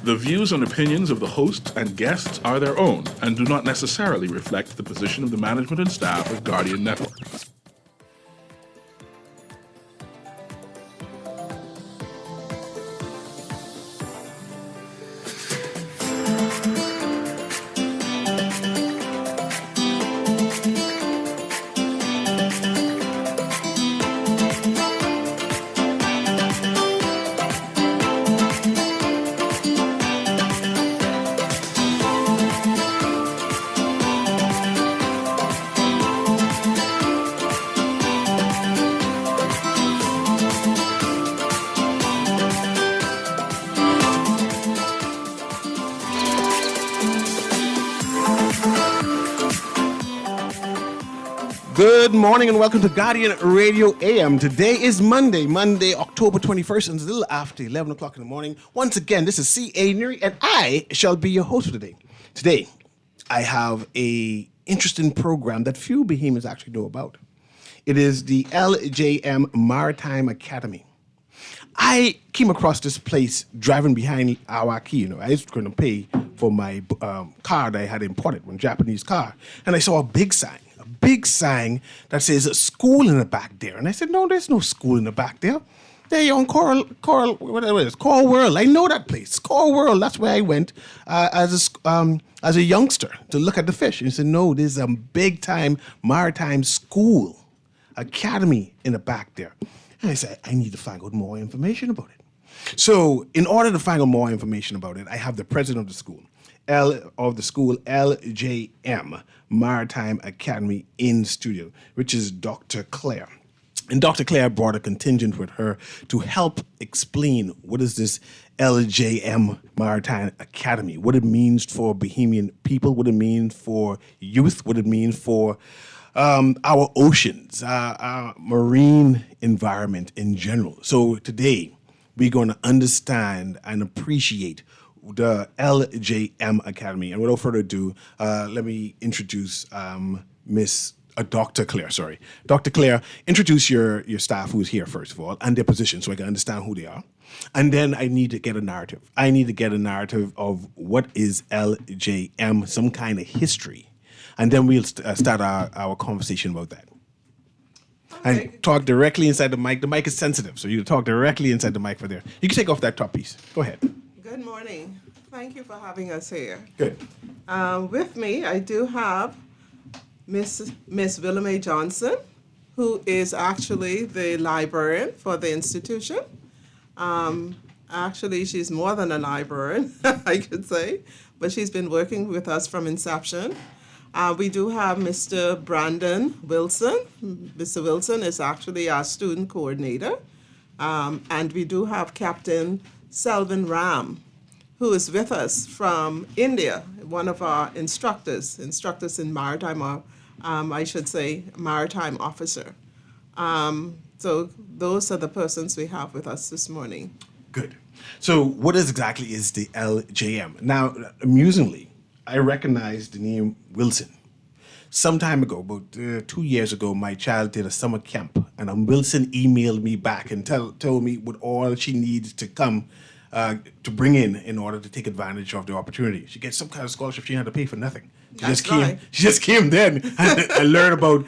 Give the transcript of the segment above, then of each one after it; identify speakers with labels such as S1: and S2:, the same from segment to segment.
S1: The views and opinions of the host and guests are their own and do not necessarily reflect the position of the management and staff of Guardian Network.
S2: Good morning and welcome to Guardian Radio AM. Today is Monday, October 21st, and it's a little after 11 o'clock in the morning. Once again, this is C.A. Newry, and I shall be your host for today. Today, I have a interesting program that few behemoths actually know about. It is the LJM Maritime Academy. I came across this place driving behind our key. I was going to pay for my car that I had imported, one Japanese car, and I saw a big sign that says school in the back there. And I said, no, there's no school in the back there. They're on Coral, whatever it is, Coral World. I know that place, Coral World. That's where I went as a youngster to look at the fish. And he said, no, there's a big-time maritime school, academy in the back there. And I said, I need to find out more information about it. So in order to find out more information about it, I have the president of the school, LJM Maritime Academy in studio, which is Dr. Claire. And Dr. Claire brought a contingent with her to help explain what is this LJM Maritime Academy, what it means for Bahamian people, what it means for youth, what it means for our oceans, our marine environment in general. So today, we're going to understand and appreciate the LJM Academy. And without further ado, let me introduce Dr. Claire, sorry. Dr. Claire, introduce your staff who's here, first of all, and their position so I can understand who they are. And then I need to get a narrative. I need to get a narrative of what is LJM, some kind of history. And then we'll start our conversation about that. Okay. And talk directly inside the mic. The mic is sensitive, so you talk directly inside the mic for there. You can take off that top piece. Go ahead.
S3: Good morning. Thank you for having us here.
S2: Good.
S3: With me, I do have Miss Willamay Johnson, who is actually the librarian for the institution. Actually, she's more than a librarian, I could say, but she's been working with us from inception. We do have Mr. Brandon Wilson. Mr. Wilson is actually our student coordinator. And we do have Captain Selvin Ram, who is with us from India, one of our instructors in maritime, or I should say maritime officer. So those are the persons we have with us this morning.
S2: Good. So what exactly is the LJM? Now, amusingly, I recognize the name Wilson. Some time ago, about 2 years ago, my child did a summer camp, and Wilson emailed me back and told me what all she needs to come to bring in order to take advantage of the opportunity. She gets some kind of scholarship. She didn't have to pay for nothing. She just came then and learned about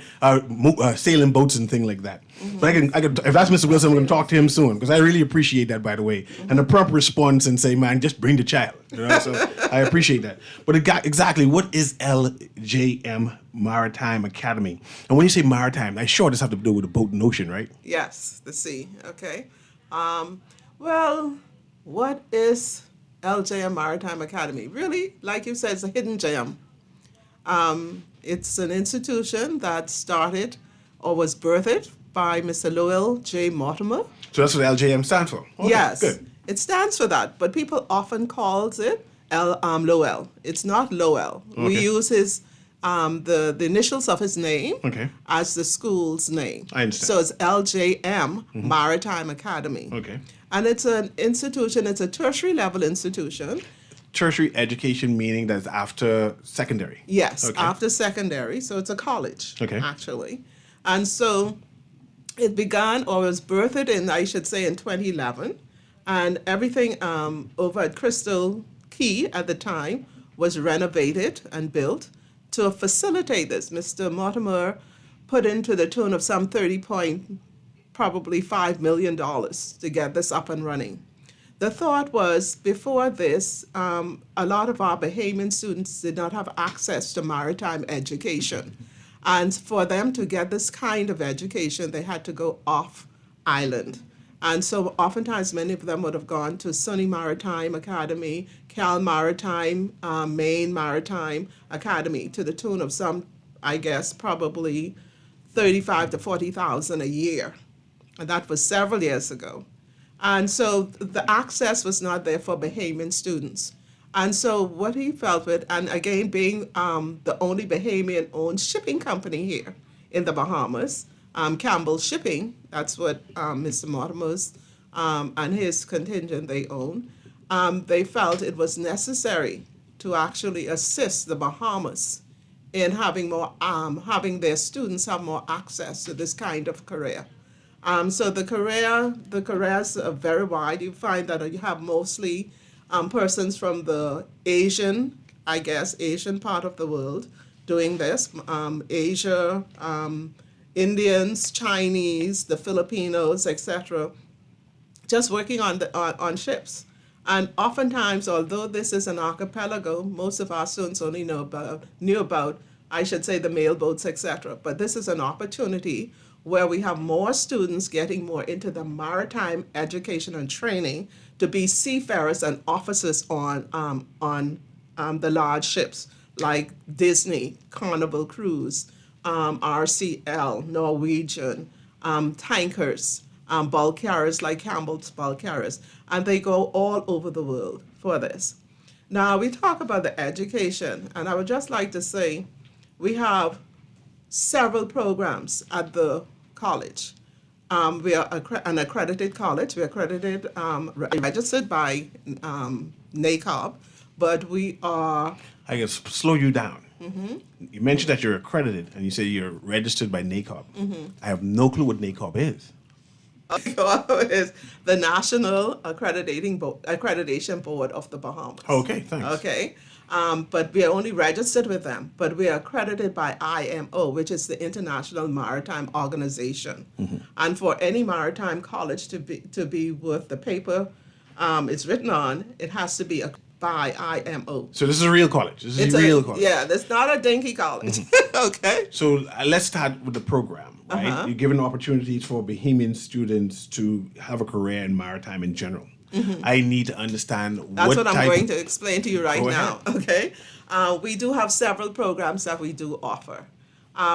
S2: sailing boats and things like that. Mm-hmm. But I can, if that's Mr. Wilson, I'm going to talk to him soon, because I really appreciate that, by the way. Mm-hmm. And a prompt response and say, man, just bring the child. So I appreciate that. But exactly, what is LJM Maritime Academy? And when you say maritime, I sure this have to do with the boat and ocean, right?
S3: Yes, the sea. Okay. Well, what is LJM Maritime Academy? Really, like you said, it's a hidden gem. It's an institution that started or was birthed by Mr. Lowell J. Mortimer.
S2: So that's what LJM stands for? Okay,
S3: yes,
S2: good.
S3: It stands for that, but people often calls it Lowell. It's not Lowell. Okay. We use his the initials of his name as the school's name.
S2: I understand.
S3: So it's LJM Maritime Academy.
S2: Okay.
S3: And it's an institution, it's a tertiary level institution.
S2: Tertiary education meaning that's after secondary?
S3: Yes, after secondary. So it's a college, actually. And so it began, or was birthed in, I should say, in 2011. And everything over at Crystal Key at the time was renovated and built to facilitate this. Mr. Mortimer put into the tune of some probably $5 million to get this up and running. The thought was, before this, a lot of our Bahamian students did not have access to maritime education. And for them to get this kind of education, they had to go off island. And so oftentimes many of them would have gone to SUNY Maritime Academy, Cal Maritime, Maine Maritime Academy, to the tune of some, I guess, probably 35 to 40,000 a year. And that was several years ago. And so the access was not there for Bahamian students. And so what he felt with, and again, being the only Bahamian-owned shipping company here in the Bahamas, Campbell Shipping, that's what Mr. Mortimer's and his contingent they own, they felt it was necessary to actually assist the Bahamas in having having their students have more access to this kind of career. So the careers are very wide. You find that you have mostly persons from the Asian part of the world doing this. Asia, Indians, Chinese, the Filipinos, etc., just working on ships. And oftentimes, although this is an archipelago, most of our students only knew about, I should say, the mail boats, etc. But this is an opportunity where we have more students getting more into the maritime education and training to be seafarers and officers on the large ships like Disney, Carnival Cruise, RCL, Norwegian, tankers, bulk carriers like Campbell's bulk carriers, and they go all over the world for this. Now we talk about the education, and I would just like to say we have several programs at the college. We are an accredited college. We're accredited, registered by NACOB, but we are...
S2: I guess slow you down. Mm-hmm. You mentioned that you're accredited, and you say you're registered by NACOB. Mm-hmm. I have no clue what NACOB is.
S3: NACOB is the National Accreditation Board of the Bahamas.
S2: Okay, thanks.
S3: Okay. But we are only registered with them, but we are accredited by IMO, which is the International Maritime Organization. Mm-hmm. And for any maritime college to be worth the paper it's written on, it has to be by IMO.
S2: So this is a real college. This is a real college.
S3: Yeah, it's not a dinky college. Mm-hmm. Okay.
S2: So let's start with the program, right?
S3: Uh-huh.
S2: You're giving opportunities for Bahamian students to have a career in maritime in general. Mm-hmm. I need to understand
S3: That's what I'm going to explain to you right now. Okay. We do have several programs that we do offer.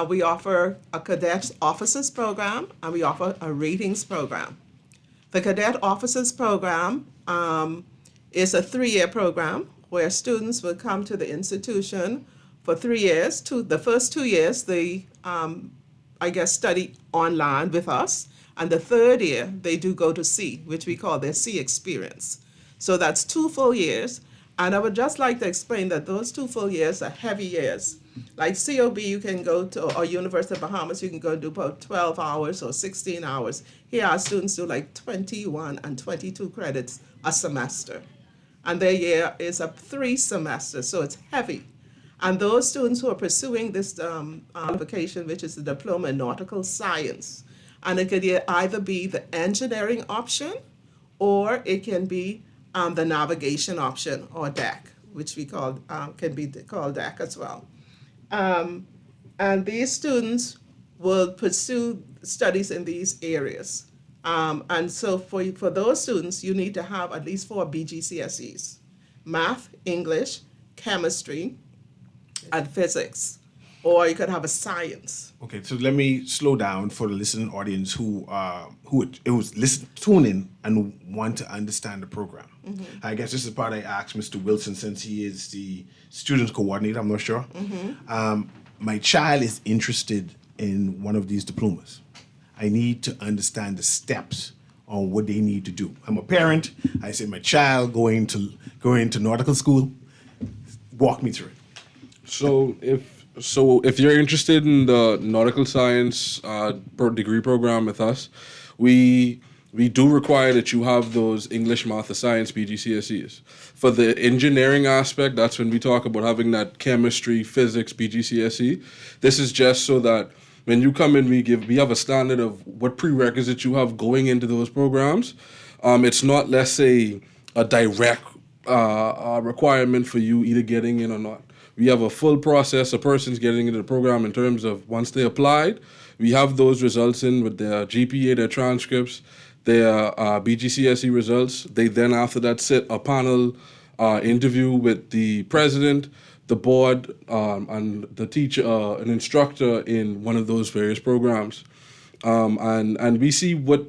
S3: We offer a cadet officers program, and we offer a ratings program. The cadet officers program is a 3-year program where students will come to the institution for 3 years. The first 2 years, they, study online with us. And the third year, they do go to sea, which we call their sea experience. So that's 2 full years. And I would just like to explain that those 2 full years are heavy years. Like COB, you can go to, or University of Bahamas, you can go do about 12 hours or 16 hours. Here, our students do like 21 and 22 credits a semester. And their year is 3 semesters, so it's heavy. And those students who are pursuing this qualification, which is the Diploma in Nautical Science, and it could either be the engineering option or it can be the navigation option or DEC, which we call can be called DEC as well. And these students will pursue studies in these areas. And so for those students, you need to have at least 4 BGCSEs: math, English, chemistry, and physics. Or you could have a science.
S2: Okay, so let me slow down for the listening audience who tune in and want to understand the program. Mm-hmm. I guess this is part I asked Mr. Wilson, since he is the student coordinator, I'm not sure. Mm-hmm. My child is interested in one of these diplomas. I need to understand the steps on what they need to do. I'm a parent. I say, my child going to nautical school, walk me through it.
S4: So if you're interested in the nautical science degree program with us, we we do require that you have those English, Math, or Science BGCSEs. For the engineering aspect, that's when we talk about having that chemistry, physics BGCSE. This is just so that when you come in, we have a standard of what prerequisites you have going into those programs. It's not, let's say, a direct requirement for you either getting in or not. We have a full process, a person's getting into the program in terms of once they applied, we have those results in with their GPA, their transcripts, their BGCSE results. They then, after that, sit a panel interview with the president, the board, and the teacher, an instructor in one of those various programs. And we see what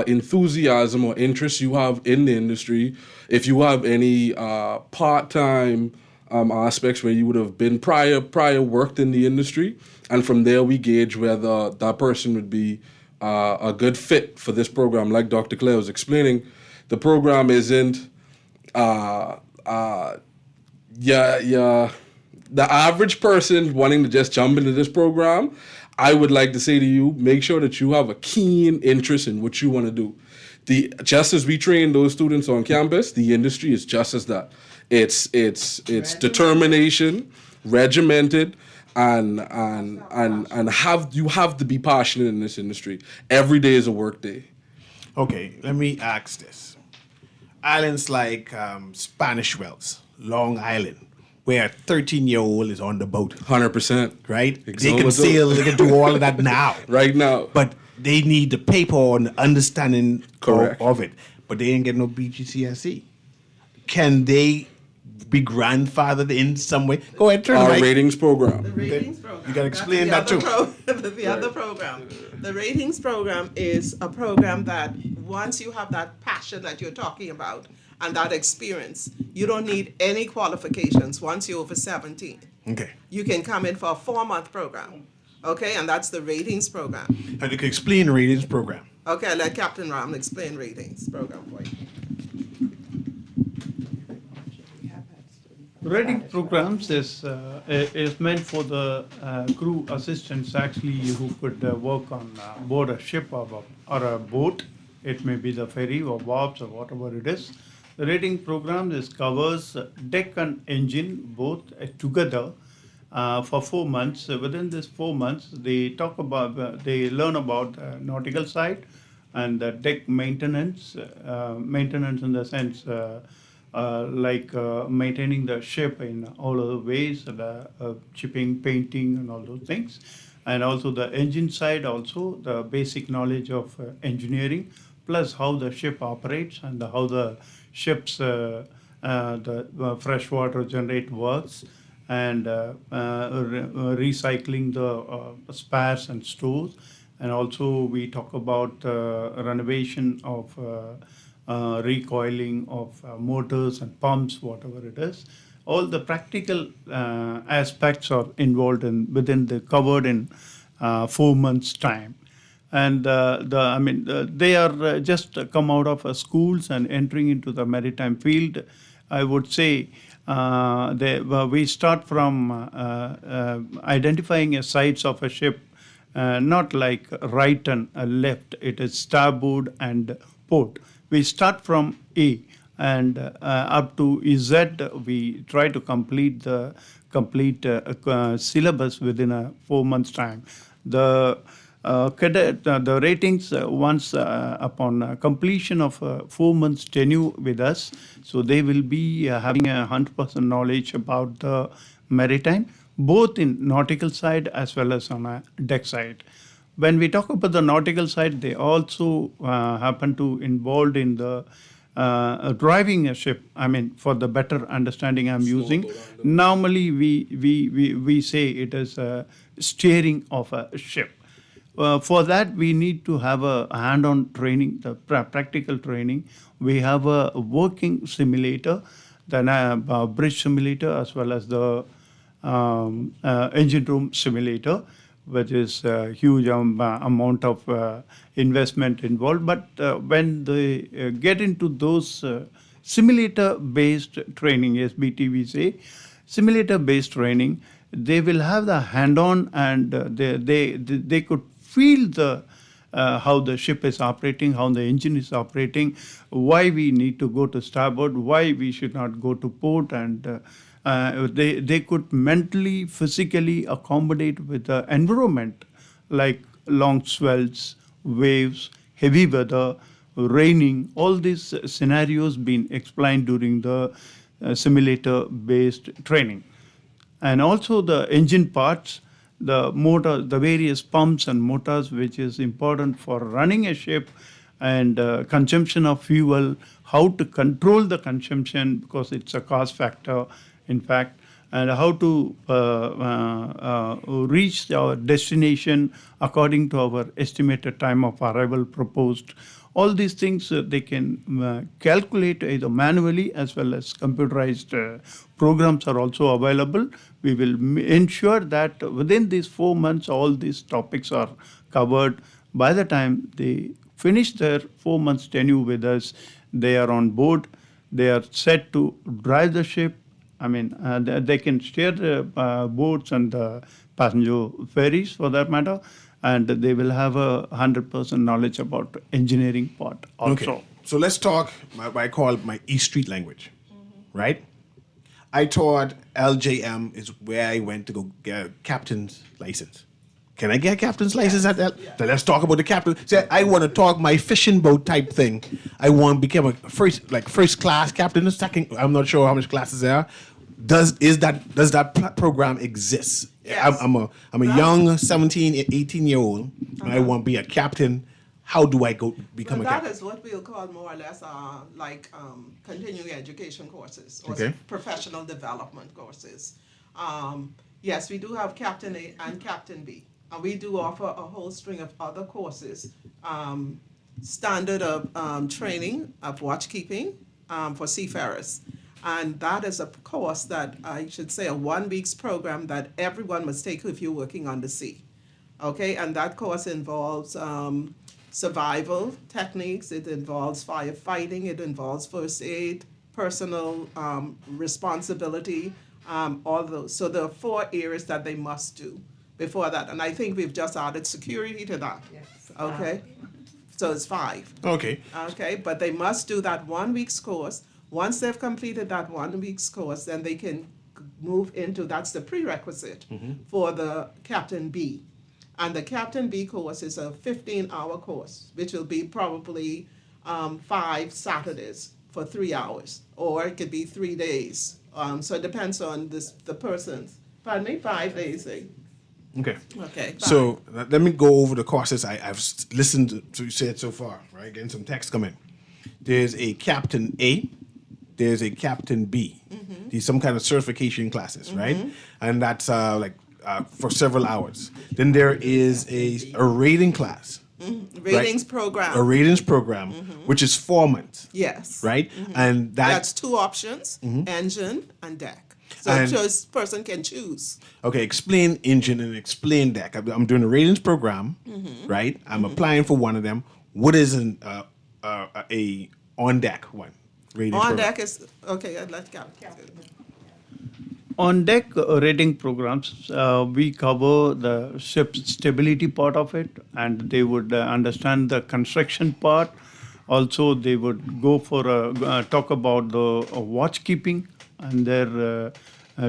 S4: enthusiasm or interest you have in the industry. If you have any part-time aspects where you would have been prior worked in the industry, and from there we gauge whether that person would be a good fit for this program. Like Dr. Claire was explaining, the program isn't the average person wanting to just jump into this program. I would like to say to you, make sure that you have a keen interest in what you want to do. Just as we train those students on campus, the industry is just as that. It's determination, regimented, and you have to be passionate in this industry. Every day is a work day.
S2: Okay, let me ask this. Islands like Spanish Wells, Long Island, where a 13-year-old is on the boat.
S4: 100%.
S2: Right? They can sail, they can do all of that now.
S4: Right now.
S2: But they need the paper and the understanding of it. But they ain't get no BGCSE. Can they be grandfathered in some way? Go ahead, turn
S4: Our
S2: the mic.
S4: ratings program.
S3: The ratings program.
S2: You got to explain that too.
S3: The other program. The ratings program is a program that once you have that passion that you're talking about and that experience, you don't need any qualifications once you're over 17.
S2: Okay.
S3: You can come in for a 4-month program. Okay, and that's the ratings program.
S2: And you can explain the ratings program.
S3: Okay, let Captain Ram explain ratings program for you.
S5: Rating programs is meant for the crew assistants actually who could work on board a ship or a boat. It may be the ferry or wharves or whatever it is. The rating program covers deck and engine both together for 4 months. Within this 4 months, they learn about nautical side and the deck maintenance. Maintenance in the sense like maintaining the ship in all other ways, the chipping, painting, and all those things. And also the engine side, also the basic knowledge of engineering, plus how the ship operates and how the ship's the freshwater generate works, and recycling the spares and stores. And also we talk about renovation of recoiling of motors and pumps, whatever it is. All the practical aspects are involved covered in 4 months' time. And they are just come out of schools and entering into the maritime field. I would say we start from identifying sides of a ship, not like right and left. It is starboard and port. We start from A and up to Z. We try to complete the syllabus within a 4 months' time. The ratings once upon completion of 4 months tenure with us, so they will be having 100% knowledge about the maritime, both in nautical side as well as on a deck side. When we talk about the nautical side, they also happen to involved in the driving a ship. I mean, for the better understanding I'm using, normally we say it is steering of a ship. For that, we need to have a hand-on training, the practical training. We have a working simulator, then a bridge simulator, as well as the engine room simulator, which is a huge amount of investment involved. But when they get into those simulator-based training, SBT we say, simulator-based training, they will have the hand-on, and they could feel the how the ship is operating, how the engine is operating, why we need to go to starboard, why we should not go to port, and they could mentally, physically accommodate with the environment, like long swells, waves, heavy weather, raining. All these scenarios been explained during the simulator-based training. And also the engine parts, the motor, the various pumps and motors, which is important for running a ship, and consumption of fuel, how to control the consumption because it's a cost factor, in fact, and how to reach our destination according to our estimated time of arrival proposed. All these things they can calculate either manually as well as computerized programs are also available. We will ensure that within these 4 months, all these topics are covered. By the time they finish their 4 months tenure with us, they are on board. They are set to drive the ship. I mean, they can steer the boats and the passenger ferries for that matter, and they will have 100% knowledge about engineering part also.
S2: Okay. So let's talk what I call my East Street language, right? I thought LJM is where I went to go get a captain's license. Can I get a captain's license at that? So let's talk about the captain. Say, I want to talk my fishing boat type thing. I want to become a first class captain or second. I'm not sure how much classes there are. Does that program exist?
S3: Yes.
S2: I'm a young 17, 18-year-old, and I want to be a captain. How do I go become a
S3: That
S2: captain?
S3: is what we'll call more or less continuing education courses or
S2: Okay.
S3: professional development courses. Yes, we do have Captain A and Captain B. And we do offer a whole string of other courses. Standard of training of watchkeeping for seafarers. And that is a course that I should say a 1 week's program that everyone must take if you're working on the sea. Okay, and that course involves survival techniques, it involves firefighting, it involves first aid, personal responsibility, all those. So there are 4 areas that they must do before that. And I think we've just added security to that.
S6: Yes.
S3: Okay, so it's 5.
S2: Okay.
S3: Okay, but they must do that 1 week's course. Once they've completed that 1 week's course, then they can move into, that's the prerequisite for the Captain B. And the Captain B course is a 15-hour course, which will be probably 5 Saturdays for 3 hours, or it could be 3 days. So it depends on the person's. Pardon me, 5 days.
S2: Okay.
S3: Okay.
S2: So let me go over the courses I've listened to you say it so far, right? Getting some text coming. There's a Captain A, there's a Captain B. These some kind of certification classes, right? And that's for several hours. Then there is a rating class.
S3: Ratings program.
S2: A ratings program, which is 4 months,
S3: Yes.
S2: right? And
S3: That's 2 options, engine and deck. So
S2: And-
S3: this person can choose.
S2: Okay, explain engine and explain deck. I'm doing a ratings program, right? I'm applying for one of them. What is a on deck one? Ratings
S3: On
S2: program?
S3: deck is, okay, let's go.
S5: On deck rating programs, we cover the ship's stability part of it, and they would understand the construction part. Also, they would go for talk about the watchkeeping and their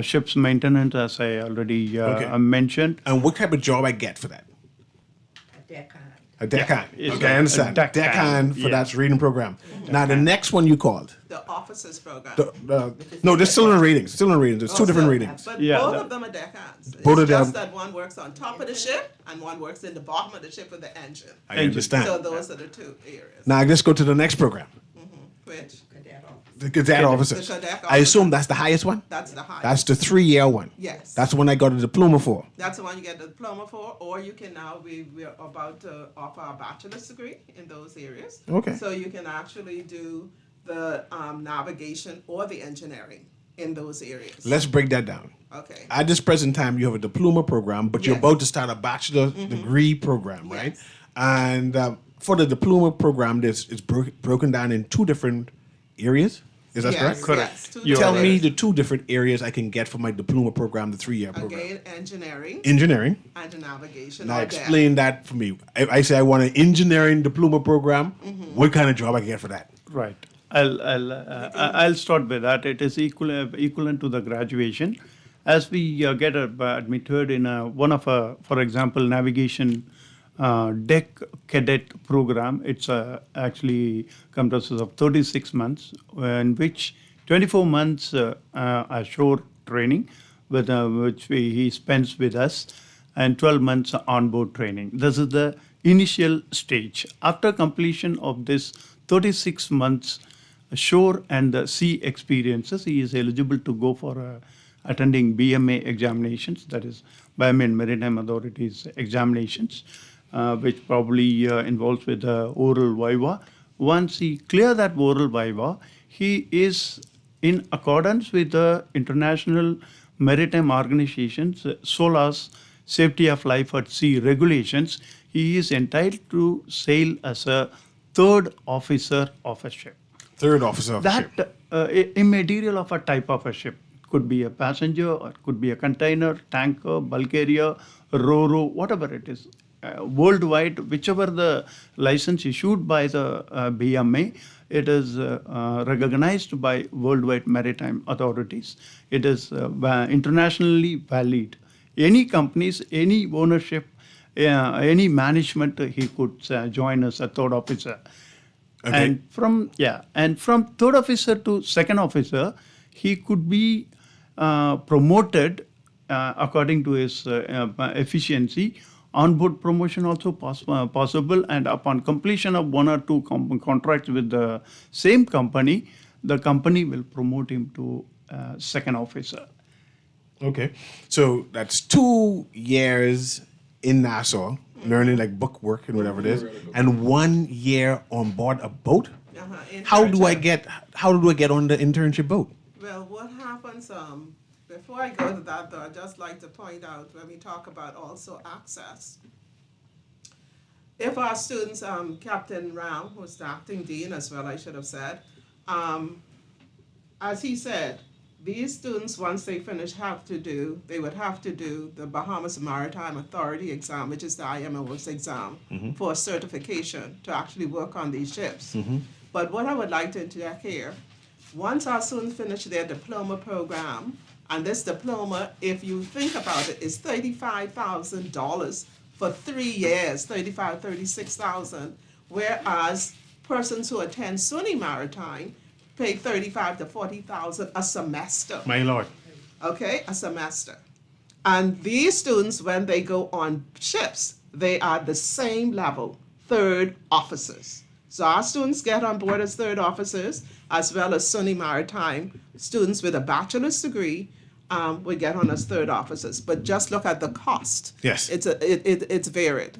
S5: ship's maintenance, as I already
S2: Okay.
S5: mentioned.
S2: And what type of job I get for that?
S6: A deckhand.
S2: A deckhand.
S5: It's
S2: Okay, I
S5: a
S2: understand.
S5: deckhand,
S2: Deckhand for
S5: yeah.
S2: that reading program. Now, the next one you called.
S3: The officers program.
S2: No, there's still in ratings. Still in ratings. There's 2 different ratings.
S3: But
S5: Yeah,
S3: both
S5: that-
S3: of them are deckhands.
S2: Both
S3: It's
S2: of them-
S3: just that one works on top of the ship and one works in the bottom of the ship with the engine.
S2: I understand.
S3: So those are the 2 areas.
S2: Now, let's go to the next program.
S3: Which,
S6: Cadet officer.
S2: The cadet officers.
S3: The cadet
S2: I assume that's the highest one?
S3: that's the highest.
S2: That's the 3-year one.
S3: Yes.
S2: That's the one I got a diploma for.
S3: That's the one you get the diploma for, or you can now, we're about to offer a bachelor's degree in those areas.
S2: Okay.
S3: So you can actually do the navigation or the engineering in those areas.
S2: Let's break that down.
S3: Okay.
S2: At this present time, you have a diploma program, but you're
S3: Yes.
S2: about to start a bachelor degree program, right?
S3: Yes.
S2: And for the diploma program, it's broken down in 2 different areas. Is that
S3: Yes,
S2: correct?
S3: yes, 2
S2: Tell me
S3: credits.
S2: the two different areas I can get for my diploma program, the 3-year program.
S3: Again, engineering
S2: Engineering.
S3: and navigation.
S2: Now
S3: or
S2: explain that for me. I say I want an engineering diploma program. What kind of job I can get for that?
S5: Right. I'll start with that. It is equivalent to the graduation. As we get admitted in one of for example, navigation deck cadet program, it's actually comprises of 36 months, in which 24 months ashore training, which he spends with us, and 12 months onboard training. This is the initial stage. After completion of this 36 months shore and the sea experiences, he is eligible to go for attending BMA examinations, that is BMA and Maritime Authorities examinations, which probably involves with oral viva. Once he clear that oral viva, he is in accordance with the international maritime organizations, SOLAS, Safety of Life at Sea regulations, he is entitled to sail as a third officer of a ship.
S2: Third officer of the ship.
S5: That immaterial of a type of a ship. Could be a passenger, or could be a container, tanker, bulk carrier, ro-ro, whatever it is. Worldwide, whichever the license issued by the BMA, it is recognized by worldwide maritime authorities. It is internationally valid. Any companies, any ownership, any management, he could join as a third officer.
S2: Okay.
S5: And from third officer to second officer, he could be promoted according to his efficiency. Onboard promotion also possible, and upon completion of 1 or 2 contracts with the same company, the company will promote him to second officer.
S2: Okay. So that's 2 years in Nassau, learning like book work and whatever it is, and 1 year on board a boat. How do I get on the internship boat?
S3: Well, what happens, before I go to that though, I'd just like to point out when we talk about also access, if our students, Captain Ram, who's the acting dean as well, I should have said, as he said, these students, once they finish, they would have to do the Bahamas Maritime Authority exam, which is the IMO's exam, for certification to actually work on these ships. But what I would like to interject here, once our students finish their diploma program, and this diploma, if you think about it, is $35,000 for 3 years, $36,000, whereas persons who attend SUNY Maritime pay $35,000 to $40,000 a semester.
S2: My lord.
S3: Okay, a semester. And these students, when they go on ships, they are the same level, third officers. So our students get on board as third officers, as well as SUNY Maritime students with a bachelor's degree would get on as third officers. But just look at the cost.
S2: Yes.
S3: It's varied.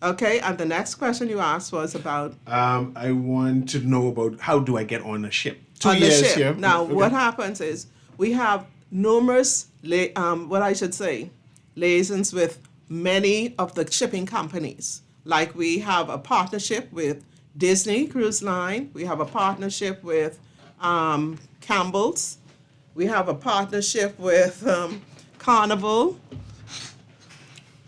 S3: Okay, and the next question you asked was about
S2: I want to know about how do I get on a ship? 2
S3: on the
S2: years
S3: ship.
S2: here.
S3: Now,
S2: Okay.
S3: what happens is we have numerous, liaisons with many of the shipping companies. Like we have a partnership with Disney Cruise Line. We have a partnership with Campbell's. We have a partnership with Carnival,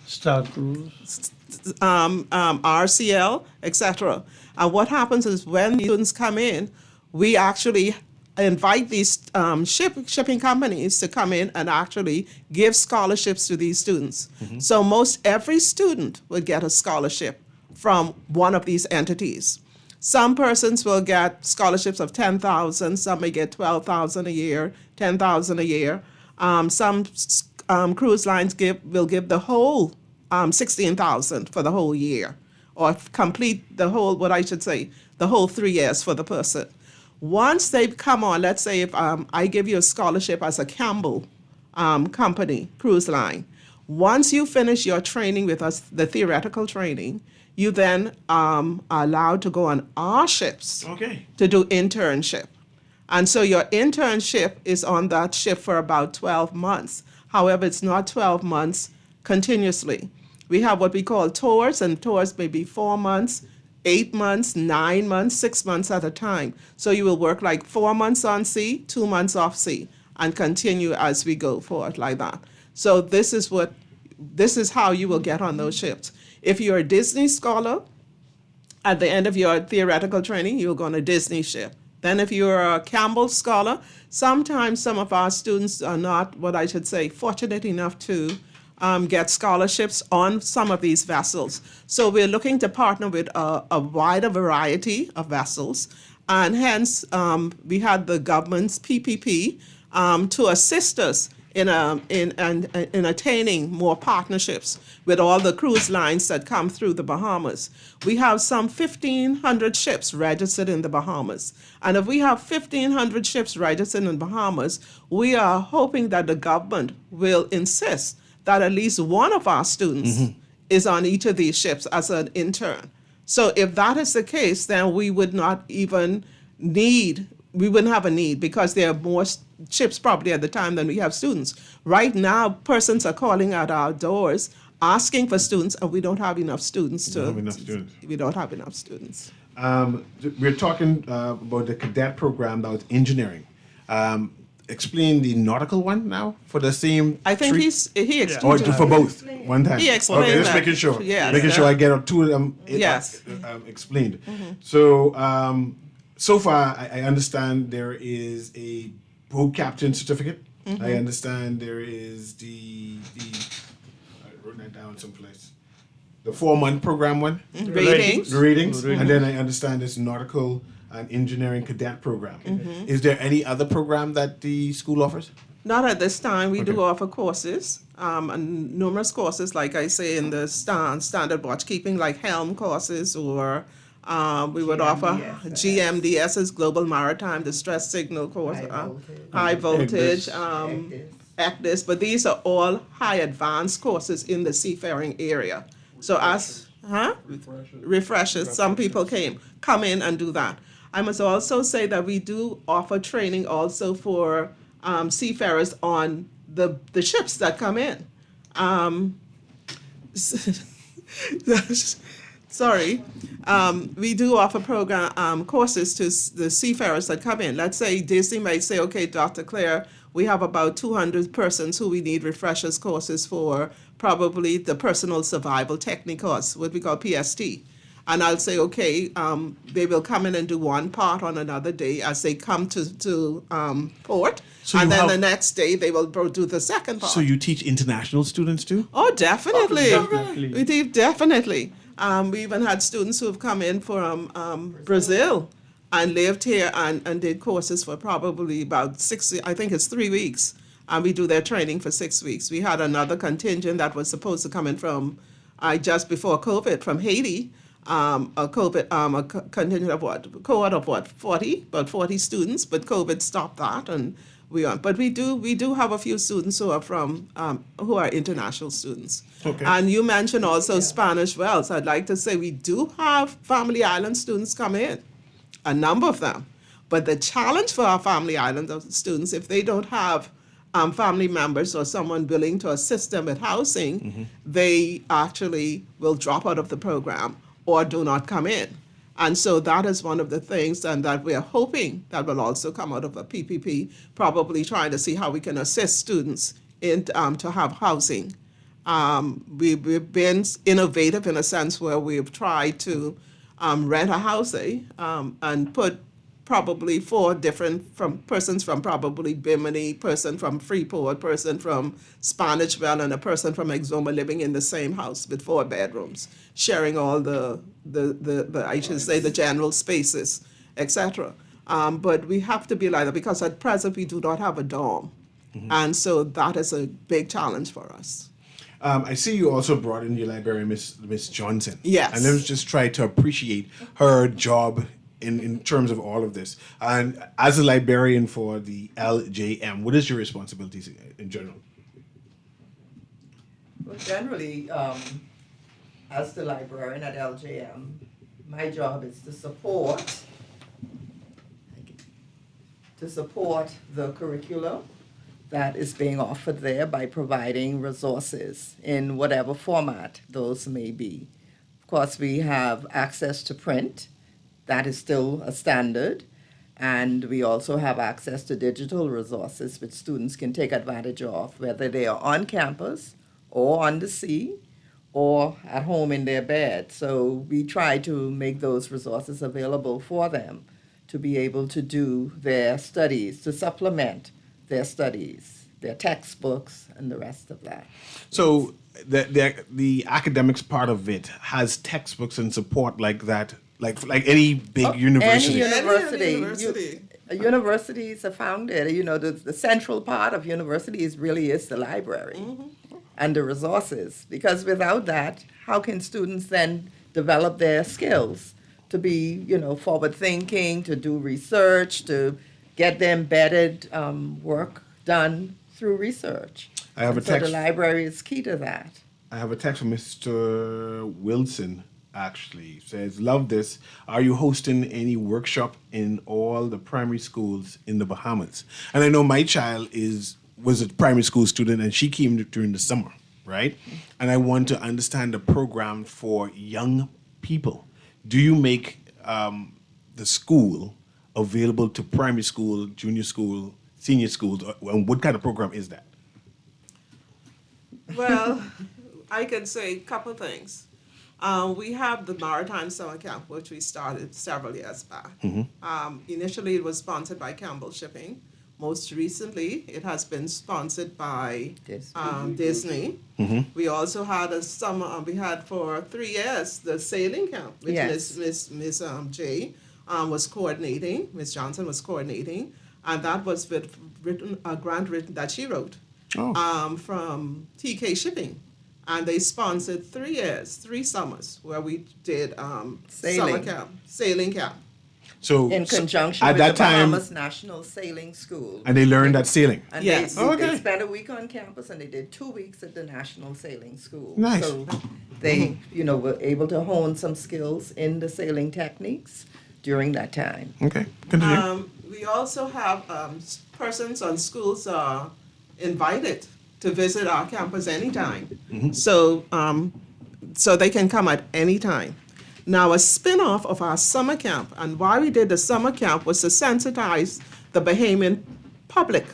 S5: Star Cruise.
S3: RCL, etc. And what happens is when students come in, we actually invite these shipping companies to come in and actually give scholarships to these students. So most every student would get a scholarship from one of these entities. Some persons will get scholarships of $10,000. Some may get $12,000 a year, $10,000 a year. Some cruise lines will give the whole $16,000 for the whole year, or complete the whole, the whole 3 years for the person. Once they come on, let's say if I give you a scholarship as a Campbell company, cruise line, once you finish your training with us, the theoretical training, you then are allowed to go on our ships to do internship. And so your internship is on that ship for about 12 months. However, it's not 12 months continuously. We have what we call tours, and tours may be 4 months. 8 months, 9 months, 6 months at a time. So you will work like 4 months on C, 2 months off C, and continue as we go forward like that. So this is how you will get on those ships. If you're a Disney scholar, at the end of your theoretical training, you'll go on a Disney ship. Then if you're a Campbell scholar, sometimes some of our students are not, what I should say, fortunate enough to get scholarships on some of these vessels. So we're looking to partner with a wider variety of vessels. And hence, we had the government's PPP to assist us in attaining more partnerships with all the cruise lines that come through the Bahamas. We have some 1,500 ships registered in the Bahamas. And if we have 1,500 ships registered in the Bahamas, we are hoping that the government will insist that at least one of our students is on each of these ships as an intern. So if that is the case, then we would not even we wouldn't have a need because there are more ships probably at the time than we have students. Right now, persons are calling at our doors asking for students, and we don't have enough students We don't have enough students.
S2: We're talking about the cadet program that was engineering. Explain the nautical one now for the same.
S3: I think he
S2: or
S3: explained it.
S2: for both one time.
S3: He explained
S2: okay, just
S3: that.
S2: making sure.
S3: Yes.
S2: Making sure I get two of them.
S3: Yes.
S2: Explained. So so far I understand there is a boat captain certificate. I understand there is the I wrote that down someplace. The 4-month program one.
S3: Ratings.
S2: The ratings. And then I understand this nautical and engineering cadet program. Is there any other program that the school offers?
S3: Not at this time. We do
S2: Okay.
S3: offer courses, and numerous courses, like I say, in the standard watchkeeping, like helm courses, or we would offer GMDS's Global Maritime Distress Signal course, high voltage, ACDIS, but these are all high advanced courses in the seafaring area. So refreshers, some people come in and do that. I must also say that we do offer training also for seafarers on the ships that come in. Sorry. We do offer courses to the seafarers that come in. Let's say Disney might say, okay, Dr. Claire, we have about 200 persons who we need refreshers courses for, probably the personal survival technique course, what we call PST. And I'll say, okay, they will come in and do one part on another day as they come to port.
S2: So
S3: and
S2: you
S3: then
S2: have-
S3: the next day they will do the second part.
S2: So you teach international students too?
S3: Oh, definitely.
S5: Definitely.
S3: We do, definitely. We even had students who have come in from Brazil and lived here and did courses for probably about 3 weeks. And we do their training for 6 weeks. We had another contingent that was supposed to come in from just before COVID from Haiti. Contingent of cohort of 40 students, but COVID stopped that, and but we do have a few students who are from who are international students.
S2: Okay.
S3: And you mentioned also Spanish Wells. I'd like to say we do have Family Island students come in, a number of them, but the challenge for our Family Island students, if they don't have family members or someone willing to assist them with housing, they actually will drop out of the program or do not come in. And so that is one of the things and that we are hoping that will also come out of a PPP, probably trying to see how we can assist students in to have housing. We've been innovative in a sense where we've tried to rent a house and put probably 4 different persons from probably Bimini, person from Freeport, person from Spanish Well, and a person from Exuma living in the same house with 4 bedrooms, sharing all the I should say the general spaces, etc. But we have to be like that because at present we do not have a dorm, and so that is a big challenge for us.
S2: I see you also brought in your librarian, Miss Johnson.
S3: Yes.
S2: And let's just try to appreciate her job in terms of all of this. And as a librarian for the LJM, what is your responsibilities in general?
S6: Well, generally, as the librarian at LJM, my job is to support the curriculum that is being offered there by providing resources in whatever format those may be. Of Of course, we have access to print. That is still a standard. And we also have access to digital resources which students can take advantage of, whether they are on campus or on the sea or at home in their bed. So we try to make those resources available for them to be able to do their studies, to supplement their studies, their textbooks, and the rest of that.
S2: So the academics part of it has textbooks and support like that, like any big university.
S6: Any university.
S3: Any university.
S6: Universities are founded. The central part of universities really is the library and the resources. Because without that, how can students then develop their skills to be, forward thinking, to do research, to get the embedded work done through research?
S2: I have a
S6: So
S2: text.
S6: the library is key to that.
S2: I have a text from Mr. Wilson. Actually, says, "Love this. Are you hosting any workshop in all the primary schools in the Bahamas?" And I know my child was a primary school student, and she came during the summer, right? And I want to understand the program for young people. Do you make the school available to primary school, junior school, senior schools, and what kind of program is that?
S3: Well, I can say a couple things. We have the Maritime Summer Camp, which we started several years back. Initially, it was sponsored by Campbell Shipping. Most recently, it has been sponsored by Disney. We also had a summer. We had for 3 years the sailing camp, which
S6: Yes.
S3: Miss J was coordinating. Miss Johnson was coordinating, and that was with a grant written that she wrote from TK Shipping. And they sponsored 3 years, 3 summers, where we did summer camp, sailing camp.
S2: So
S6: In conjunction
S2: at
S6: with
S2: that
S6: the
S2: time,
S6: Bahamas National Sailing School.
S2: and they learned that sailing.
S6: And
S3: Yes.
S6: they spent a week on campus and they did 2 weeks at the National Sailing School.
S2: Nice.
S6: So they, were able to hone some skills in the sailing techniques during that time.
S2: Okay, continue.
S3: We also have persons on schools are invited to visit our campus anytime. So they can come at any time. Now, a spin-off of our summer camp, and why we did the summer camp was to sensitize the Bahamian public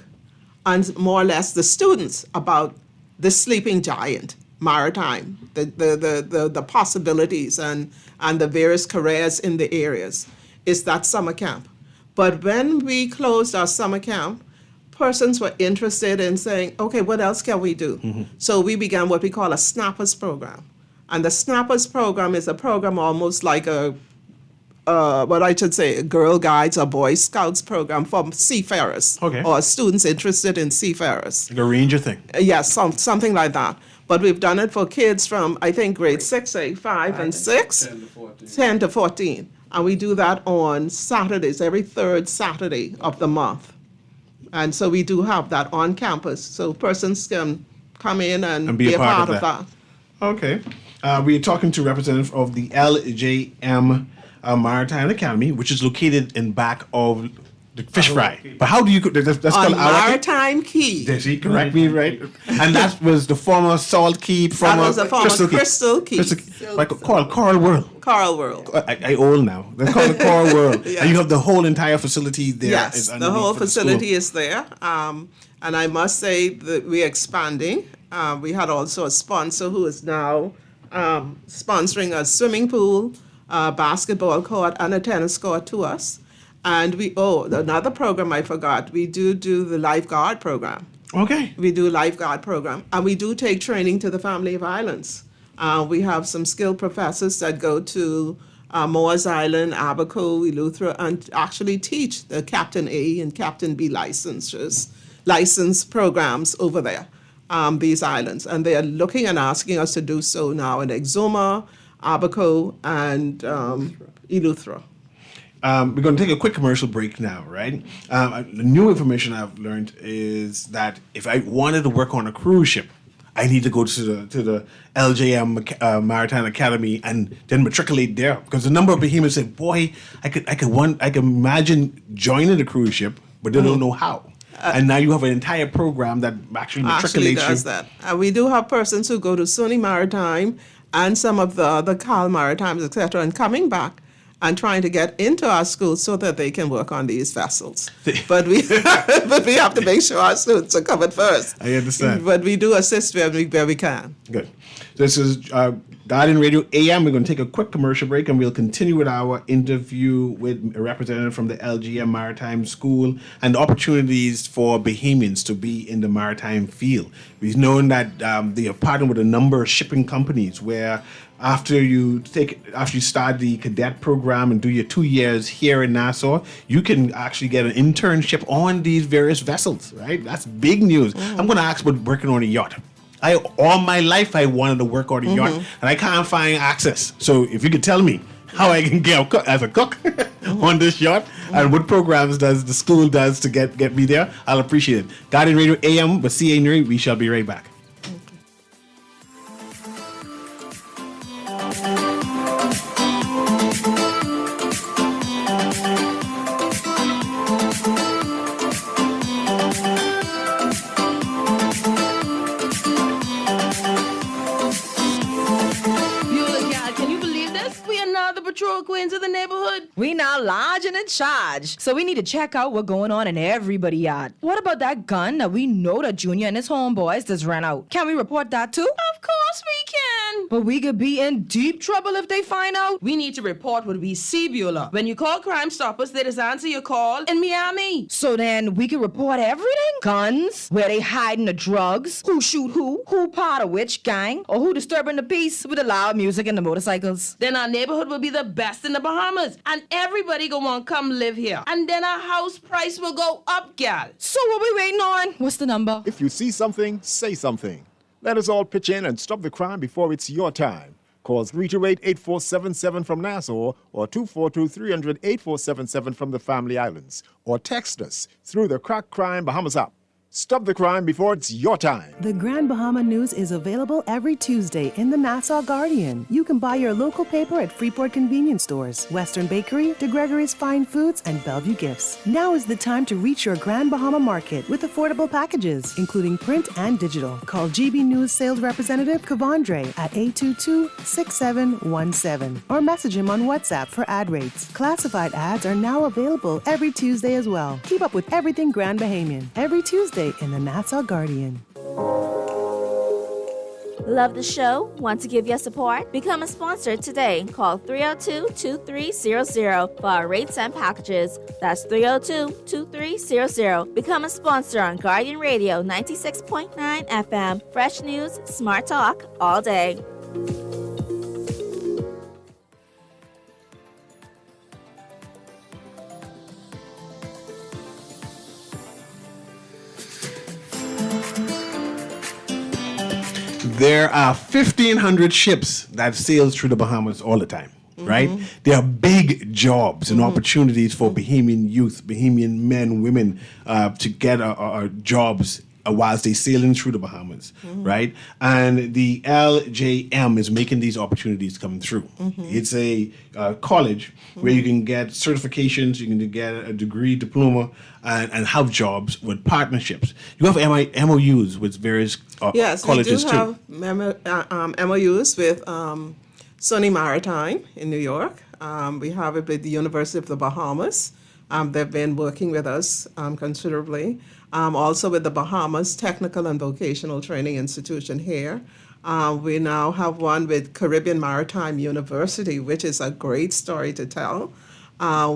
S3: and more or less the students about the sleeping giant, maritime, the possibilities and the various careers in the areas, is that summer camp. But when we closed our summer camp, persons were interested in saying, okay, what else can we do? So we began what we call a Snappers program. And the Snappers program is a program almost like a Girl Guides or Boy Scouts program for seafarers or students interested in seafarers.
S2: Like a ranger thing.
S3: Yes, something like that. But we've done it for kids from, I think, grade 6, 5, and 6.
S4: 10 to 14.
S3: 10 to 14. And we do that on Saturdays, every third Saturday of the month. And so we do have that on campus. So persons can come in and be a part of that.
S2: Okay. We are talking to representative of the LJM Maritime Academy, which is located in back of the fish fry. But how do you, that's
S3: On
S2: called Awaki?
S3: Maritime Key.
S2: Did she correct me, right? And that was the former Salt Key,
S3: That was the former Crystal Key.
S2: Like called Coral World.
S3: Coral World.
S2: I old now. They call it Coral World.
S3: Yes.
S2: And you have the whole entire facility there.
S3: Yes,
S2: is
S3: the
S2: underneath
S3: whole
S2: for the
S3: facility
S2: school.
S3: is there. And I must say that we're expanding. We had also a sponsor who is now sponsoring a swimming pool, basketball court, and a tennis court to us. And another program I forgot. We do the lifeguard program.
S2: Okay.
S3: We do lifeguard program, and we do take training to the Family of Islands. We have some skilled professors that go to Moores Island, Abaco, Eleuthera, and actually teach the Captain A and Captain B license programs over there, these islands. And they are looking and asking us to do so now in Exuma, Abaco, and Eleuthera.
S2: We're going to take a quick commercial break now, right? The new information I've learned is that if I wanted to work on a cruise ship, I need to go to the LJM Maritime Academy and then matriculate there, because the number of Bahamians say, "Boy, I could imagine joining a cruise ship, but they don't know how." And now you have an entire program that actually matriculates
S3: does
S2: you.
S3: that. We do have persons who go to SUNY Maritime and some of the other Cal Maritimes, etc., and coming back and trying to get into our schools so that they can work on these vessels. But we but we have to make sure our students are covered first.
S2: I understand.
S3: But we do assist where we can.
S2: Good. This is Guardian Radio AM. We're going to take a quick commercial break and we'll continue with our interview with a representative from the LGM Maritime School and opportunities for Bahamians to be in the maritime field. We've known that they have partnered with a number of shipping companies where after you start the cadet program and do your 2 years here in Nassau, you can actually get an internship on these various vessels, right? That's big news. I'm going to ask about working on a yacht. All my life I wanted to work on a yacht, and I can't find access. So if you could tell me how I can get as a cook on this yacht, and what programs does the school does to get me there, I'll appreciate it. Guardian Radio AM with CA Newry. We shall be right back.
S7: Patrol queens of the neighborhood.
S8: We now large and in charge, so we need to check out what's going on in everybody's yard. What about that gun that we know that Junior and his homeboys just ran out? Can we report that too?
S7: Of course we can.
S8: But we could be in deep trouble if they find out.
S7: We need to report what we see, Beulah. When you call Crime Stoppers, they just answer your call in Miami.
S8: So then we can report everything? Guns, where they hiding the drugs, who shoot who part of which gang, or who disturbing the peace with the loud music and the motorcycles.
S7: Then our neighborhood will be the best in the Bahamas, and everybody gonna want to come live here. And then our house price will go up, gal.
S8: So what we waiting on? What's the number?
S9: If you see something, say something. Let us all pitch in and stop the crime before it's your time. Call 328-8477 from Nassau or 242-300-8477 from the Family Islands. Or text us through the Crack Crime Bahamas app. Stop the crime before it's your time.
S10: The Grand Bahama News is available every Tuesday in the Nassau Guardian. You can buy your local paper at Freeport convenience stores, Western Bakery, De Gregory's Fine Foods, and Bellevue Gifts. Now is the time to reach your Grand Bahama market with affordable packages, including print and digital. Call GB News sales representative Kavandre at 822-6717 or message him on WhatsApp for ad rates. Classified ads are now available every Tuesday as well. Keep up with everything Grand Bahamian every Tuesday in the Nassau Guardian.
S11: Love the show? Want to give your support? Become a sponsor today. Call 302-2300 for our rates and packages. That's 302-2300. Become a sponsor on Guardian Radio 96.9 FM. Fresh news, smart talk, all day.
S2: There are 1,500 ships that sails through the Bahamas all the time, right? There are big jobs and opportunities for Bahamian youth, Bahamian men, women to get jobs whilst they sailing through the Bahamas, right? And the LJM is making these opportunities come through. It's a college where you can get certifications, you can get a degree, diploma, and have jobs with partnerships. You have MOUs with various colleges too.
S3: Yes, we do have MOUs with SUNY Maritime in New York. We have it with the University of the Bahamas. They've been working with us considerably. Also with the Bahamas Technical and Vocational Training Institution here. We now have one with Caribbean Maritime University, which is a great story to tell.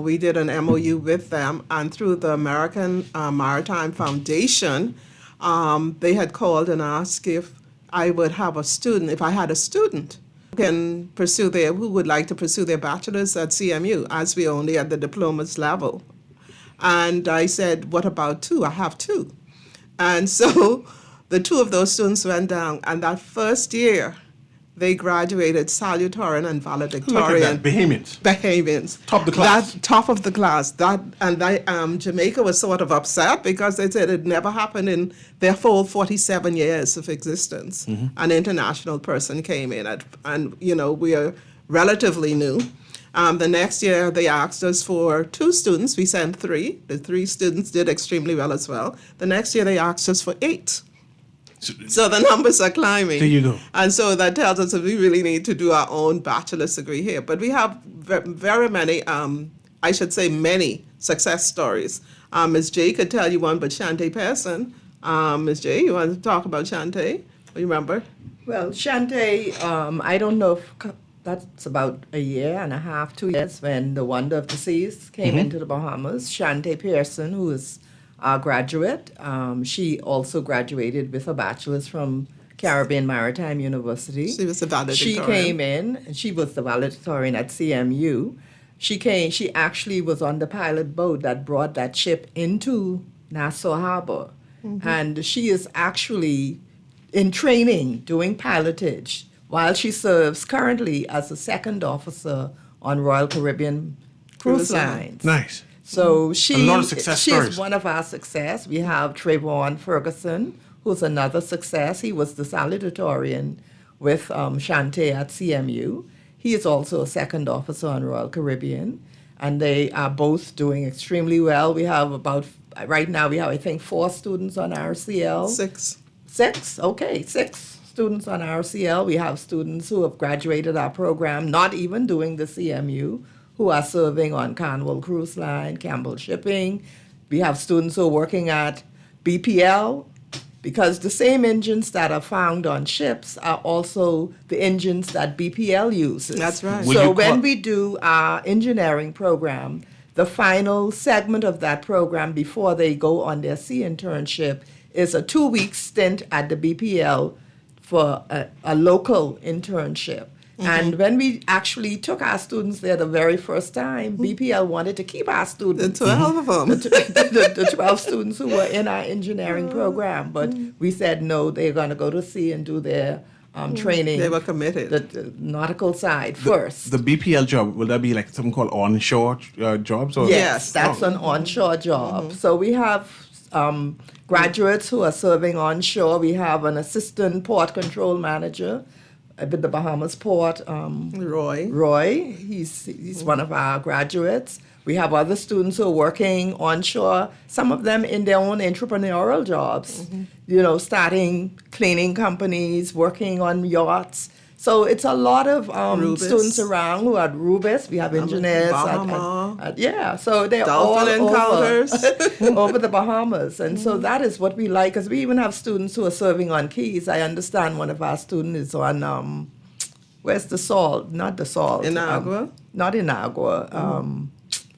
S3: We did an MOU with them, and through the American Maritime Foundation, they had called and asked if I would have a student, if I had a student who would like to pursue their bachelor's at CMU, as we only at the diploma's level. And I said, what about two? I have two. And so the two of those students went down, and that first year, they graduated salutatorian and valedictorian. Bahamians.
S2: Top of the class.
S3: Top of the class. Jamaica was sort of upset because they said it never happened in their full 47 years of existence. An international person came in, and we are relatively new. The next year, they asked us for 2 students. We sent 3. The 3 students did extremely well as well. The next year, they asked us for 8. So the numbers are climbing.
S2: There you go.
S3: And so that tells us that we really need to do our own bachelor's degree here. But we have very many, I should say many success stories. Ms. J could tell you one, but Shantae Pearson. Ms. J, you want to talk about Shantae? You remember?
S6: Well, Shantae, I don't know if that's about a year and a half, 2 years, when the Wonder of the Seas came into the Bahamas. Shantae Pearson, who is our graduate, she also graduated with a bachelor's from Caribbean Maritime University.
S3: She was the valedictorian.
S6: She came in, and she was the valedictorian at CMU. She actually was on the pilot boat that brought that ship into Nassau Harbor. And she is actually in training doing pilotage while she serves currently as a second officer on Royal Caribbean Cruise Lines.
S2: Nice.
S6: So
S2: A lot of success
S6: she's
S2: stories.
S6: one of our success. We have Trayvon Ferguson, who's another success. He was the salutatorian with Shantae at CMU. He is also a second officer on Royal Caribbean, and they are both doing extremely well. We have right now we have, I think, 4 students on RCL.
S3: 6.
S6: 6? Okay, 6 students on RCL. We have students who have graduated our program, not even doing the CMU, who are serving on Carnival Cruise Line, Campbell Shipping. We have students who are working at BPL, because the same engines that are found on ships are also the engines that BPL uses.
S3: That's right.
S6: So when we do our engineering program, the final segment of that program before they go on their sea internship is a 2-week stint at the BPL for a local internship. And when we actually took our students there the very first time, BPL wanted to keep our students.
S3: The 12 of them.
S6: The 12 students who were in our engineering program. But we said, no, they're going to go to sea and do their training.
S3: They were committed.
S6: The nautical side first.
S2: The BPL job, will that be like something called onshore jobs? Or?
S6: Yes, that's an onshore job. So we have graduates who are serving onshore. We have an assistant port control manager with the Bahamas Port. Roy, he's one of our graduates. We have other students who are working onshore, some of them in their own entrepreneurial jobs, starting cleaning companies, working on yachts. So it's a lot of students around who are Rubis. We have engineers. So they're
S3: Dolphin
S6: all
S3: encounters.
S6: over the Bahamas. And so that is what we like, because we even have students who are serving on Keys. I understand one of our students is on, where's the Salt? Not the Salt.
S3: Inagua?
S6: Not Inagua.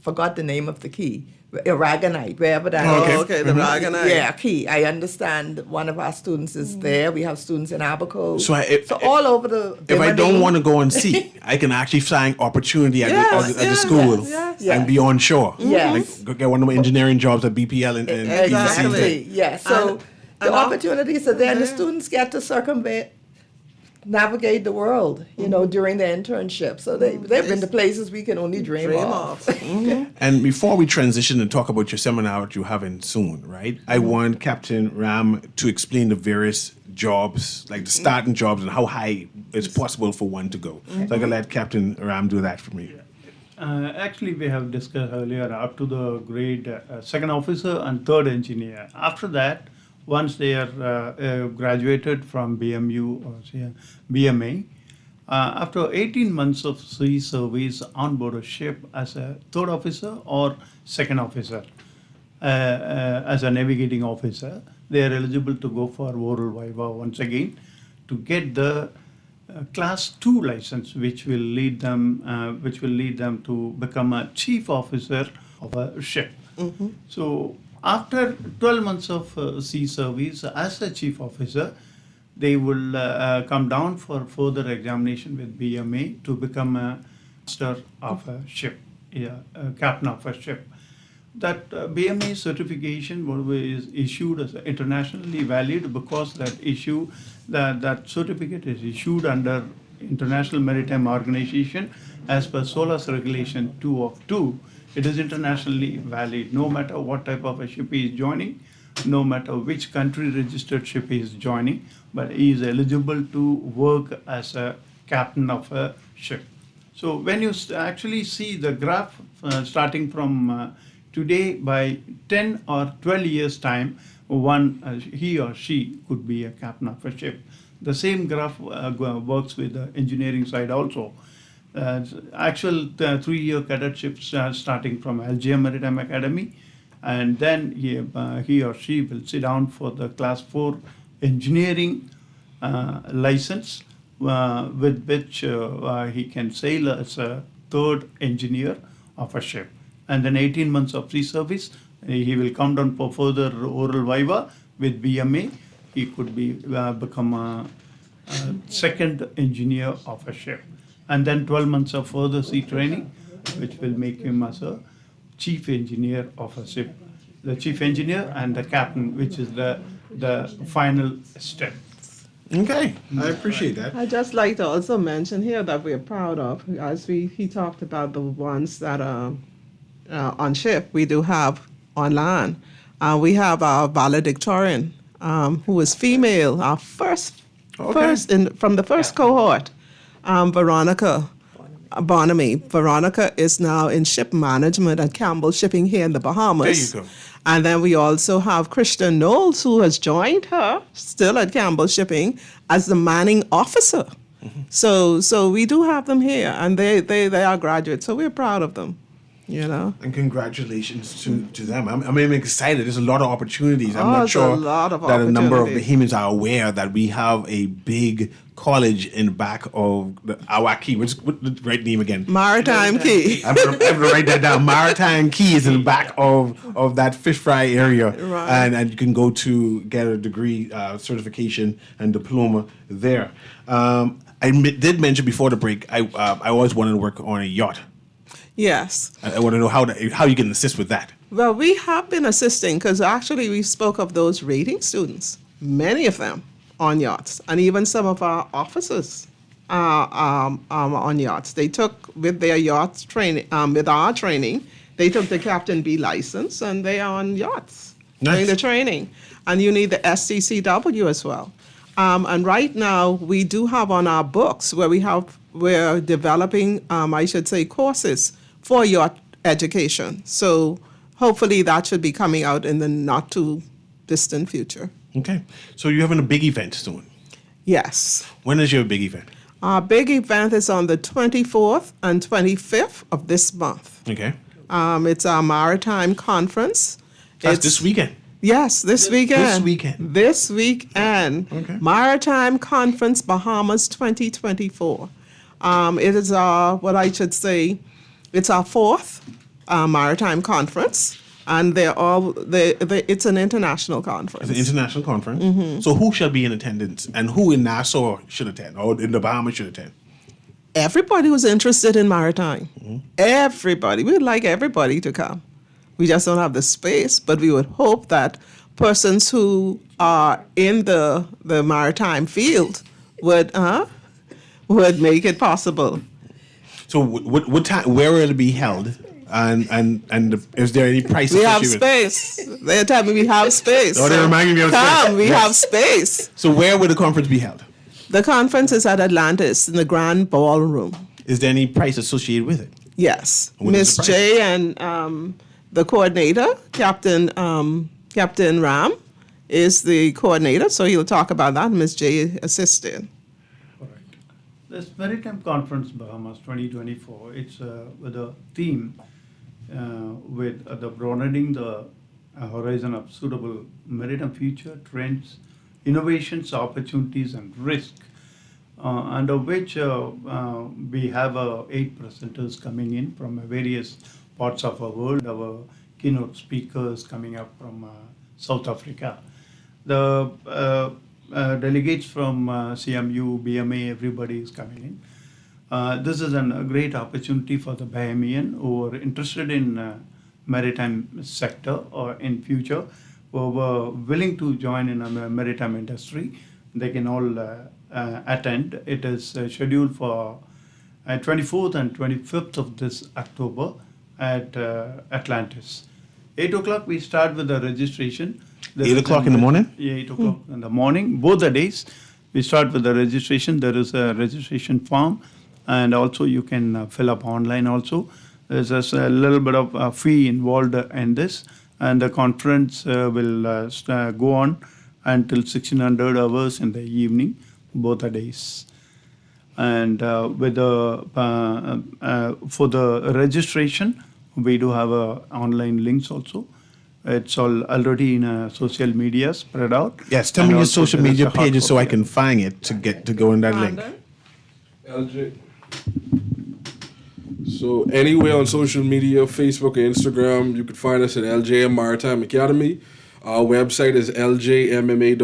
S6: Forgot the name of the key. Aragonite, wherever that is.
S3: Okay, the Aragonite.
S6: Yeah, Key. I understand one of our students is there. We have students in Abaco.
S2: So
S6: all over the
S2: if I don't want to go and see, I can actually find opportunity at the school and be on shore.
S6: Yes.
S2: Like, go get one of my engineering jobs at BPL and
S6: Exactly. Yes. So the opportunities are there, and the students get to navigate the world, during their internship. So they've been to places we can only dream of.
S2: And before we transition and talk about your seminar that you're having soon, right? I want Captain Ram to explain the various jobs, like the starting jobs and how high it's possible for one to go. So I can let Captain Ram do that for me.
S5: Actually, we have discussed earlier up to the grade second officer and third engineer. After that, once they are graduated from BMU or BMA, after 18 months of sea service on board a ship as a third officer or second officer, as a navigating officer, they are eligible to go for oral viva once again to get the Class 2 license, which will lead them to become a chief officer of a ship. So after 12 months of sea service as a chief officer, they will come down for further examination with BMA to become a master of a ship, a captain of a ship. That BMA certification is issued as internationally valid because that certificate is issued under International Maritime Organization as per SOLAS Regulation 2 of 2. It is internationally valid no matter what type of a ship he is joining, no matter which country registered ship he is joining, but he is eligible to work as a captain of a ship. So when you actually see the graph starting from today, by 10 or 12 years time, he or she could be a captain of a ship. The same graph works with the engineering side also. Actual 3-year cadetships starting from Algiers Maritime Academy, and then he or she will sit down for the class 4 engineering license, with which he can sail as a 3rd engineer of a ship. And then 18 months of sea service, he will come down for further oral viva with BMA. He could become a 2nd engineer of a ship. And then 12 months of further sea training, which will make him as a chief engineer of a ship. The chief engineer and the captain, which is the final step.
S2: Okay, I appreciate that.
S3: I'd just like to also mention here that we're proud of, as he talked about the ones that are on ship, we do have on land. We have our valedictorian, who is female, our first from the first cohort, Veronica Bonamy. Veronica is now in ship management at Campbell Shipping here in the Bahamas.
S2: There you go.
S3: And then we also have Christian Knowles, who has joined her, still at Campbell Shipping, as the manning officer. So we do have them here, and they are graduates, so we're proud of them.
S2: And congratulations to them. I'm excited. There's a lot of opportunities. I'm not
S3: there's
S2: sure
S3: a lot of
S2: that a number of
S3: opportunities.
S2: Bahamians are aware that we have a big college in the back of our key. What's the right name again?
S3: Maritime Key.
S2: I'm going to write that down. Maritime Key is in the back of that fish fry area.
S3: Right.
S2: And you can go to get a degree, certification, and diploma there. I did mention before the break, I always wanted to work on a yacht.
S3: Yes.
S2: I want to know how you can assist with that.
S3: Well, we have been assisting because actually we spoke of those rating students, many of them on yachts, and even some of our officers on yachts. They took with their yacht training, with our training, they took the Captain B license and they are on yachts doing the training. And you need the SCCW as well. And right now we do have on our books we're developing, courses for yacht education. So hopefully that should be coming out in the not too distant future.
S2: Okay. So you're having a big event soon.
S3: Yes.
S2: When is your big event?
S3: Our big event is on the 24th and 25th of this month.
S2: Okay.
S3: It's our maritime conference.
S2: That's this weekend.
S3: Yes, this weekend.
S2: This weekend.
S3: Okay.
S2: Okay.
S3: Maritime Conference Bahamas 2024. It is it's our 4th maritime conference, and it's an international conference.
S2: It's an international conference. So who shall be in attendance, and who in Nassau should attend, or in the Bahamas should attend?
S3: Everybody who's interested in maritime. Everybody. We'd like everybody to come. We just don't have the space, but we would hope that persons who are in the maritime field would make it possible.
S2: So what time? Where will it be held? And is there any price?
S3: We have
S2: associated with
S3: space. They tell me we have space.
S2: Oh, they remind me of space.
S3: Come, we
S2: Yes.
S3: have space.
S2: So where will the conference be held?
S3: The conference is at Atlantis in the Grand Ballroom.
S2: Is there any price associated with it?
S3: Yes.
S2: What is
S3: Miss
S2: the price?
S3: J and the coordinator, Captain Ram, is the coordinator, so he'll talk about that. Miss J assisted.
S5: This Maritime Conference Bahamas 2024, it's with a theme with the broadening the horizon of suitable maritime future trends, innovations, opportunities, and risk, under which we have 8 presenters coming in from various parts of our world. Our keynote speakers coming up from South Africa. The delegates from CMU, BMA, everybody is coming in. This is a great opportunity for the Bahamian who are interested in maritime sector or in future, who were willing to join in a maritime industry. They can all attend. It is scheduled for 24th and 25th of this October at Atlantis. 8 o'clock we start with the registration.
S2: 8 o'clock in the morning?
S5: Yeah, 8 o'clock in the morning. Both the days we start with the registration. There is a registration form, and also you can fill up online also. There's just a little bit of a fee involved in this, and the conference will go on until 1600 hours in the evening, both the days. And with the for the registration, we do have online links also. It's all already in social media spread out.
S2: Yes, tell me your social media pages so I can find it to go in that link.
S4: LJ. So anywhere on social media, Facebook or Instagram, you can find us at LJM Maritime Academy. Our website is ljmma.edu.bs.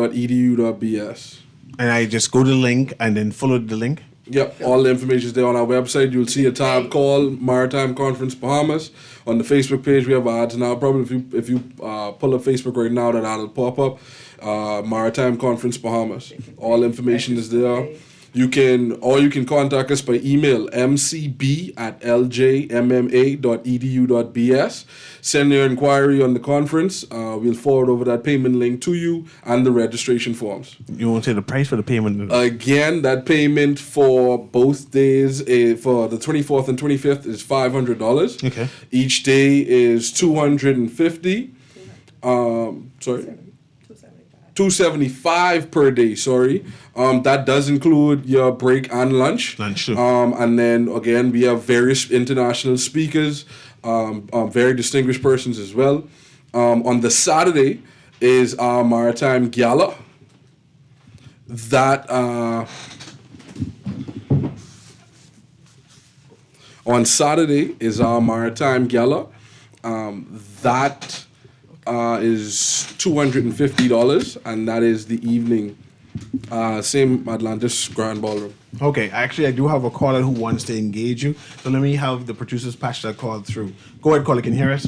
S2: And I just go to the link and then follow the link?
S4: Yep, all the information is there on our website. You'll see a tab called Maritime Conference Bahamas. On the Facebook page, we have ads now. Probably if you pull up Facebook right now, that'll pop up. Maritime Conference Bahamas. All information is there. You can contact us by email, mcb@ljmma.edu.bs. Send your inquiry on the conference. We'll forward over that payment link to you and the registration forms.
S2: You want to say the price for the payment?
S4: Again, that payment for both days, for the 24th and 25th, is $500.
S2: Okay.
S4: Each day is $250. $275 per day, sorry. That does include your break and lunch. And then again, we have various international speakers, very distinguished persons as well. On the Saturday is our Maritime Gala. That on Saturday is our Maritime Gala. That is $250, and that is the evening. Same Atlantis Grand Ballroom.
S2: Okay, actually, I do have a caller who wants to engage you. So let me have the producers patch that call through. Go ahead, caller. Can you hear us?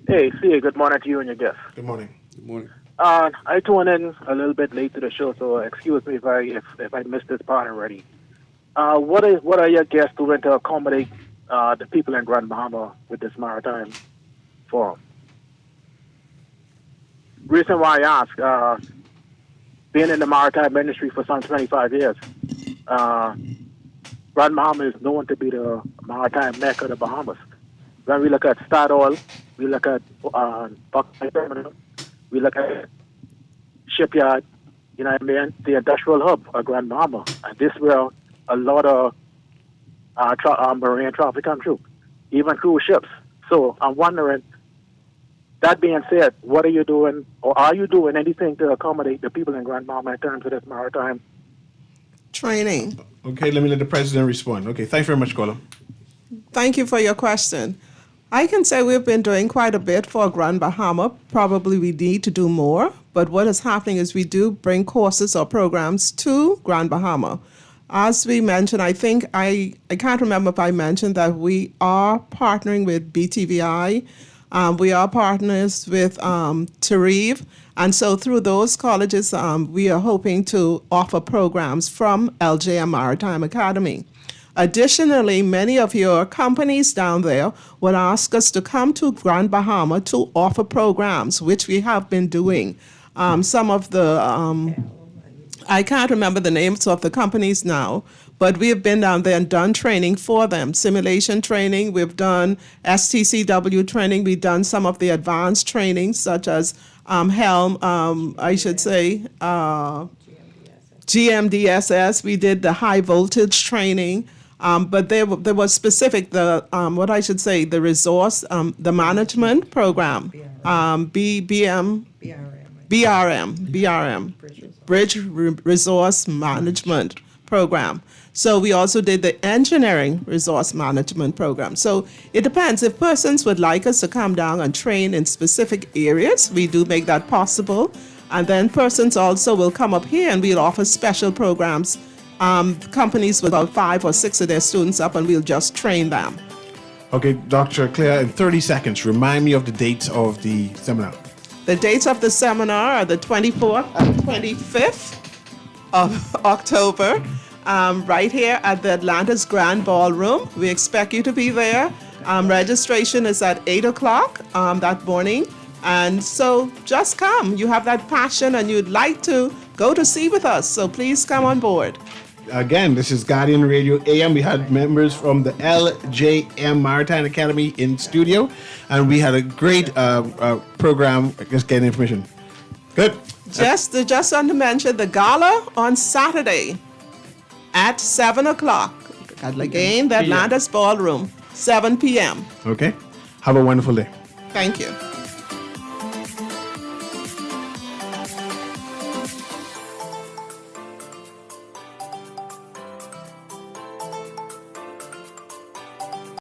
S12: Hey, see, good morning to you and your guest.
S2: Good morning.
S4: Good morning.
S12: I tuned in a little bit late to the show, so excuse me if I missed this part already. What are your guests doing to accommodate the people in Grand Bahama with this maritime forum? Reason why I ask, being in the maritime industry for some 25 years, Grand Bahama is known to be the maritime mecca of the Bahamas. When we look at Statoil, we look at Buckeye Terminal, we look at Shipyard, you know what I mean, the industrial hub of Grand Bahama. And this is where a lot of marine traffic come through, even cruise ships. So I'm wondering, that being said, what are you doing, or are you doing anything to accommodate the people in Grand Bahama in terms of this maritime
S3: training?
S2: Okay, let me let the president respond. Okay, thanks very much, caller.
S3: Thank you for your question. I can say we've been doing quite a bit for Grand Bahama. Probably we need to do more, but what is happening is we do bring courses or programs to Grand Bahama. As we mentioned, I think I can't remember if I mentioned that we are partnering with BTVI. We are partners with Tarif, and so through those colleges, we are hoping to offer programs from LJM Maritime Academy. Additionally, many of your companies down there would ask us to come to Grand Bahama to offer programs, which we have been doing. Some of the, I can't remember the names of the companies now, but we have been down there and done training for them, simulation training. We've done STCW training. We've done some of the advanced training, such as GMDSS. We did the high voltage training. But there was specific, the resource, the management program, BRM, Bridge Resource Management Program. So we also did the engineering resource management program. So it depends. If persons would like us to come down and train in specific areas, we do make that possible. And then persons also will come up here and we'll offer special programs. Companies with about 5 or 6 of their students up, and we'll just train them.
S2: Okay, Dr. Claire, in 30 seconds, remind me of the dates of the seminar.
S3: The dates of the seminar are the 24th and 25th of October, right here at the Atlantis Grand Ballroom. We expect you to be there. Registration is at 8 o'clock that morning. And so just come. You have that passion and you'd like to go to sea with us, so please come on board.
S2: Again, this is Guardian Radio AM. We had members from the LJM Maritime Academy in studio, and we had a great program just getting information. Good.
S3: Just want to mention the gala on Saturday at 7 o'clock. Again, the Atlantis Ballroom, 7 p.m.
S2: Okay. Have a wonderful day.
S3: Thank you.